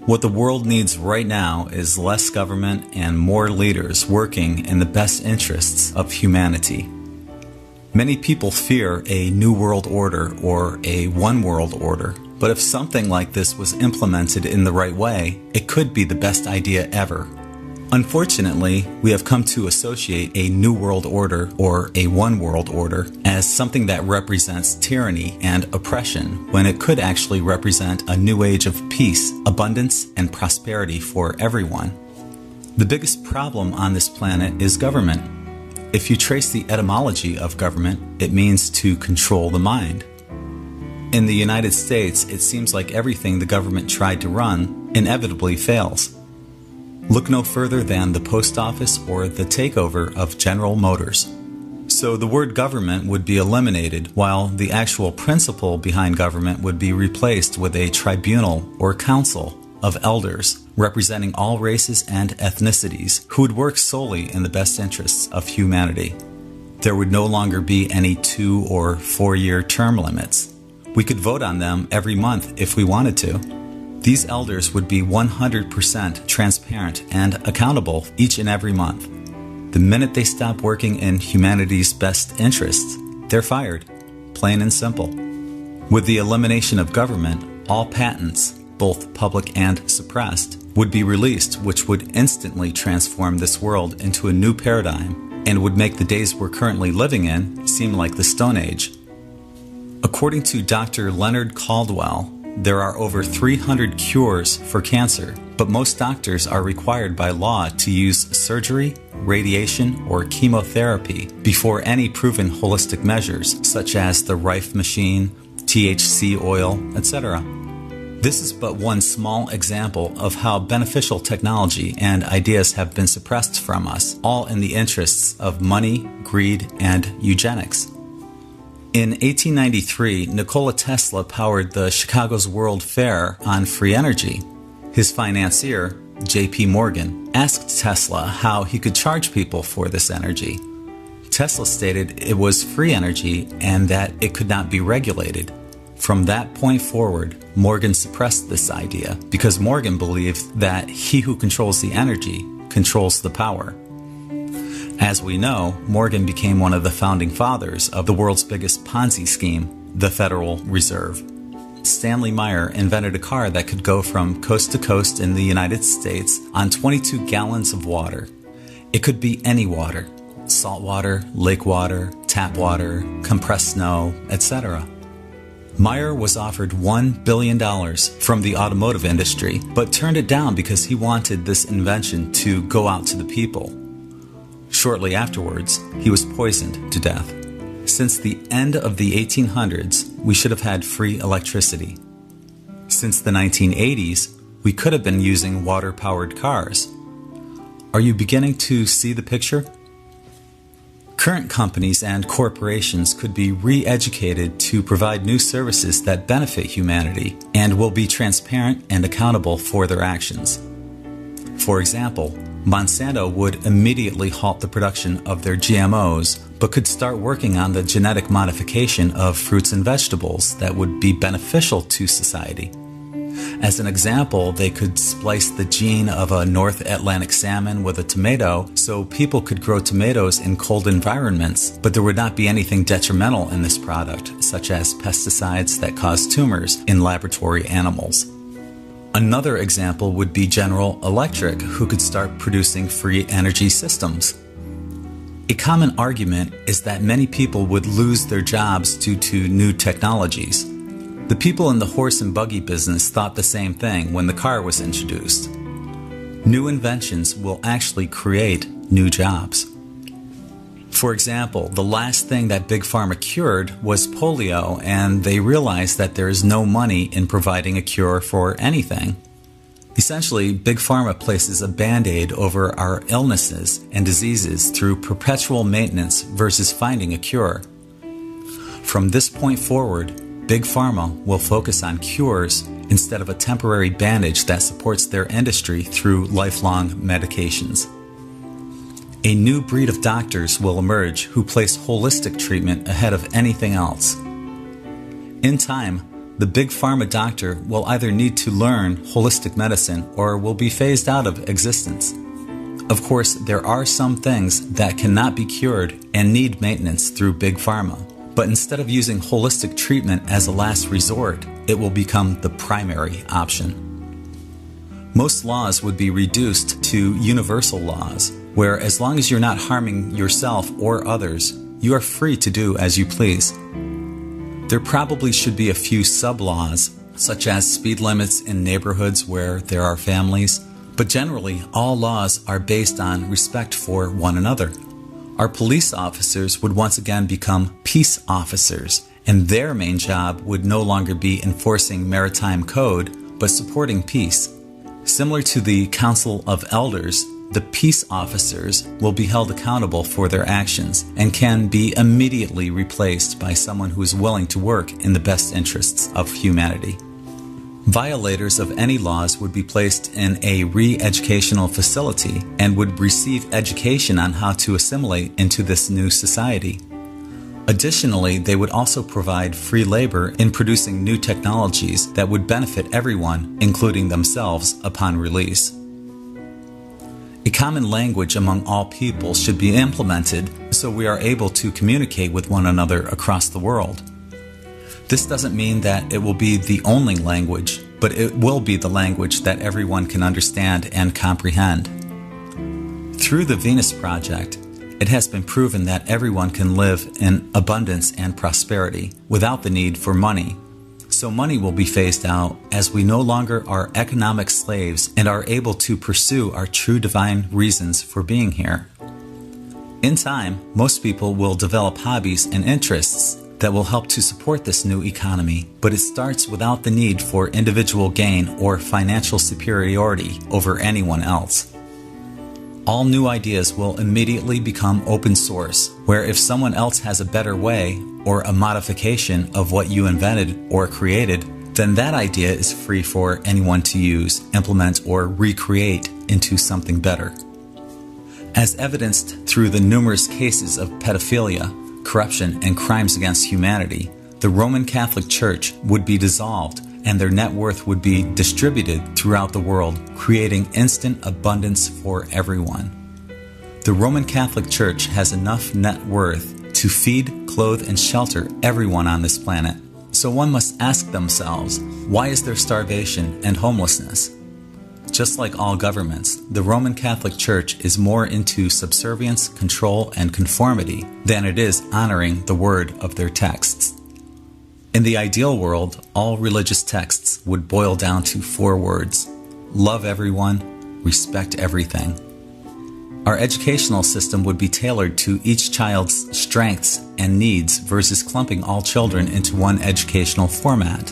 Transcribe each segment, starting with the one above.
What the world needs right now is less government and more leaders working in the best interests of humanity. Many people fear a new world order or a one world order, but if something like this was implemented in the right way, it could be the best idea ever. Unfortunately, we have come to associate a new world order or a one world order as something that represents tyranny and oppression when it could actually represent a new age of peace, abundance, and prosperity for everyone. The biggest problem on this planet is government. If you trace the etymology of government, it means to control the mind. In the United States, it seems like everything the government tried to run inevitably fails. Look no further than the post office or the takeover of General Motors. So the word government would be eliminated, while the actual principle behind government would be replaced with a tribunal or council of elders representing all races and ethnicities who would work solely in the best interests of humanity. There would no longer be any 2- or 4-year term limits. We could vote on them every month if we wanted to. These elders would be 100% transparent and accountable each and every month. The minute they stop working in humanity's best interests, they're fired, plain and simple. With the elimination of government, all patents, both public and suppressed, would be released, which would instantly transform this world into a new paradigm and would make the days we're currently living in seem like the Stone Age. According to Dr. Leonard Caldwell, there are over 300 cures for cancer, but most doctors are required by law to use surgery, radiation, or chemotherapy before any proven holistic measures, such as the Rife machine, THC oil, etc. This is but one small example of how beneficial technology and ideas have been suppressed from us, all in the interests of money, greed, and eugenics. In 1893, Nikola Tesla powered the Chicago's World Fair on free energy. His financier, J.P. Morgan, asked Tesla how he could charge people for this energy. Tesla stated it was free energy and that it could not be regulated. From that point forward, Morgan suppressed this idea because Morgan believed that he who controls the energy controls the power. As we know, Morgan became one of the founding fathers of the world's biggest Ponzi scheme, the Federal Reserve. Stanley Meyer invented a car that could go from coast to coast in the United States on 22 gallons of water. It could be any water: salt water, lake water, tap water, compressed snow, etc. Meyer was offered $1 billion from the automotive industry, but turned it down because he wanted this invention to go out to the people. Shortly afterwards, he was poisoned to death. Since the end of the 1800s, we should have had free electricity. Since the 1980s, we could have been using water-powered cars. Are you beginning to see the picture? Current companies and corporations could be re-educated to provide new services that benefit humanity and will be transparent and accountable for their actions. For example, Monsanto would immediately halt the production of their GMOs, but could start working on the genetic modification of fruits and vegetables that would be beneficial to society. As an example, they could splice the gene of a North Atlantic salmon with a tomato so people could grow tomatoes in cold environments, but there would not be anything detrimental in this product, such as pesticides that cause tumors in laboratory animals. Another example would be General Electric, who could start producing free energy systems. A common argument is that many people would lose their jobs due to new technologies. The people in the horse and buggy business thought the same thing when the car was introduced. New inventions will actually create new jobs. For example, the last thing that Big Pharma cured was polio, and they realized that there is no money in providing a cure for anything. Essentially, Big Pharma places a Band-Aid over our illnesses and diseases through perpetual maintenance versus finding a cure. From this point forward, Big Pharma will focus on cures instead of a temporary bandage that supports their industry through lifelong medications. A new breed of doctors will emerge who place holistic treatment ahead of anything else. In time, the big pharma doctor will either need to learn holistic medicine or will be phased out of existence. Of course, there are some things that cannot be cured and need maintenance through big pharma. But instead of using holistic treatment as a last resort, it will become the primary option. Most laws would be reduced to universal laws, where as long as you're not harming yourself or others, you are free to do as you please. There probably should be a few sub-laws, such as speed limits in neighborhoods where there are families, but generally all laws are based on respect for one another. Our police officers would once again become peace officers, and their main job would no longer be enforcing maritime code, but supporting peace. Similar to the Council of Elders, the peace officers will be held accountable for their actions and can be immediately replaced by someone who is willing to work in the best interests of humanity. Violators of any laws would be placed in a re-educational facility and would receive education on how to assimilate into this new society. Additionally, they would also provide free labor in producing new technologies that would benefit everyone, including themselves, upon release. A common language among all people should be implemented so we are able to communicate with one another across the world. This doesn't mean that it will be the only language, but it will be the language that everyone can understand and comprehend. Through the Venus Project, it has been proven that everyone can live in abundance and prosperity without the need for money. So money will be phased out as we no longer are economic slaves and are able to pursue our true divine reasons for being here. In time, most people will develop hobbies and interests that will help to support this new economy, but it starts without the need for individual gain or financial superiority over anyone else. All new ideas will immediately become open source, where if someone else has a better way or a modification of what you invented or created, then that idea is free for anyone to use, implement, or recreate into something better. As evidenced through the numerous cases of pedophilia, corruption, and crimes against humanity, the Roman Catholic Church would be dissolved and their net worth would be distributed throughout the world, creating instant abundance for everyone. The Roman Catholic Church has enough net worth to feed, clothe, and shelter everyone on this planet. So one must ask themselves, why is there starvation and homelessness? Just like all governments, the Roman Catholic Church is more into subservience, control, and conformity than it is honoring the word of their texts. In the ideal world, all religious texts would boil down to 4 words: love everyone, respect everything. Our educational system would be tailored to each child's strengths and needs versus clumping all children into one educational format.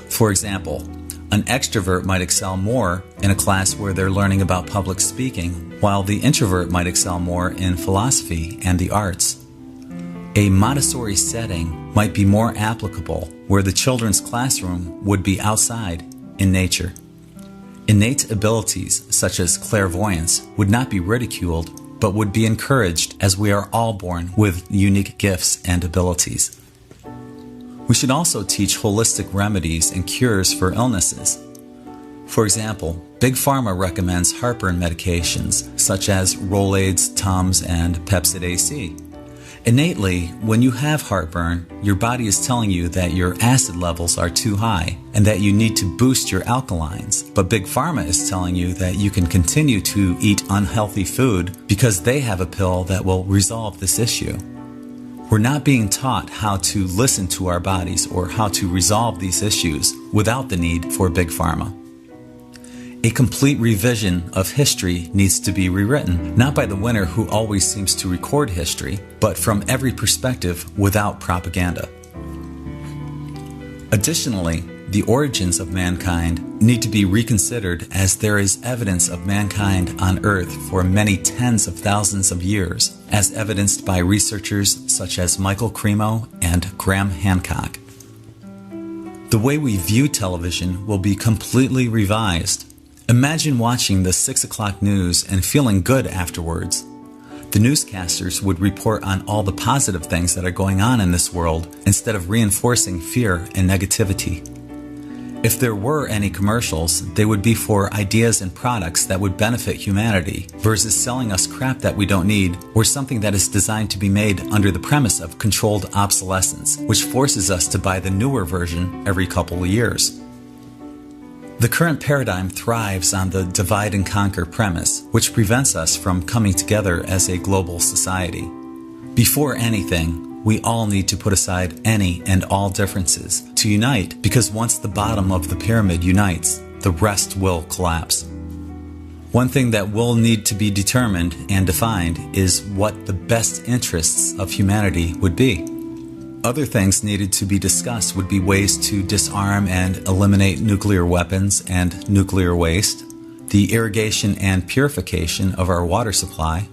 For example, an extrovert might excel more in a class where they're learning about public speaking, while the introvert might excel more in philosophy and the arts. A Montessori setting might be more applicable, where the children's classroom would be outside in nature. Innate abilities, such as clairvoyance, would not be ridiculed, but would be encouraged, as we are all born with unique gifts and abilities. We should also teach holistic remedies and cures for illnesses. For example, Big Pharma recommends heartburn medications, such as Rolaids, Tums, and Pepcid AC. Innately, when you have heartburn, your body is telling you that your acid levels are too high and that you need to boost your alkalines. But Big Pharma is telling you that you can continue to eat unhealthy food because they have a pill that will resolve this issue. We're not being taught how to listen to our bodies or how to resolve these issues without the need for Big Pharma. A complete revision of history needs to be rewritten, not by the winner who always seems to record history, but from every perspective without propaganda. Additionally, the origins of mankind need to be reconsidered, as there is evidence of mankind on Earth for many tens of thousands of years, as evidenced by researchers such as Michael Cremo and Graham Hancock. The way we view television will be completely revised. Imagine watching the 6 o'clock news and feeling good afterwards. The newscasters would report on all the positive things that are going on in this world instead of reinforcing fear and negativity. If there were any commercials, they would be for ideas and products that would benefit humanity versus selling us crap that we don't need or something that is designed to be made under the premise of controlled obsolescence, which forces us to buy the newer version every couple of years. The current paradigm thrives on the divide and conquer premise, which prevents us from coming together as a global society. Before anything, we all need to put aside any and all differences to unite, because once the bottom of the pyramid unites, the rest will collapse. One thing that will need to be determined and defined is what the best interests of humanity would be. Other things needed to be discussed would be ways to disarm and eliminate nuclear weapons and nuclear waste, the irrigation and purification of our water supply,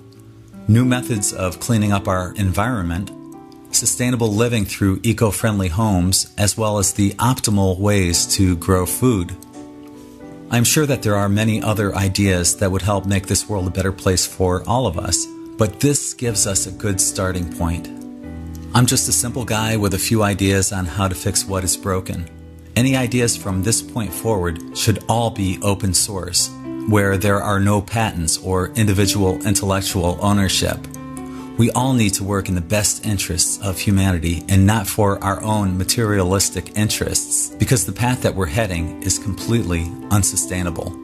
new methods of cleaning up our environment, sustainable living through eco-friendly homes, as well as the optimal ways to grow food. I'm sure that there are many other ideas that would help make this world a better place for all of us, but this gives us a good starting point. I'm just a simple guy with a few ideas on how to fix what is broken. Any ideas from this point forward should all be open source, where there are no patents or individual intellectual ownership. We all need to work in the best interests of humanity and not for our own materialistic interests, because the path that we're heading is completely unsustainable.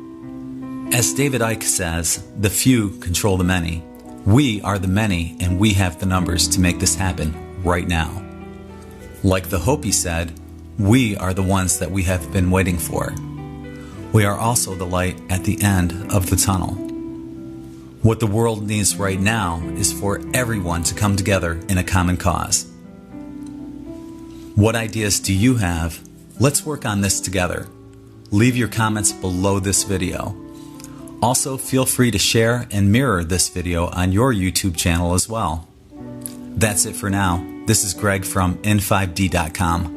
As David Icke says, the few control the many. We are the many, and we have the numbers to make this happen right now. Like the Hopi said, we are the ones that we have been waiting for. We are also the light at the end of the tunnel. What the world needs right now is for everyone to come together in a common cause. What ideas do you have? Let's work on this together. Leave your comments below this video. Also, feel free to share and mirror this video on your YouTube channel as well. That's it for now. This is Greg from N5D.com.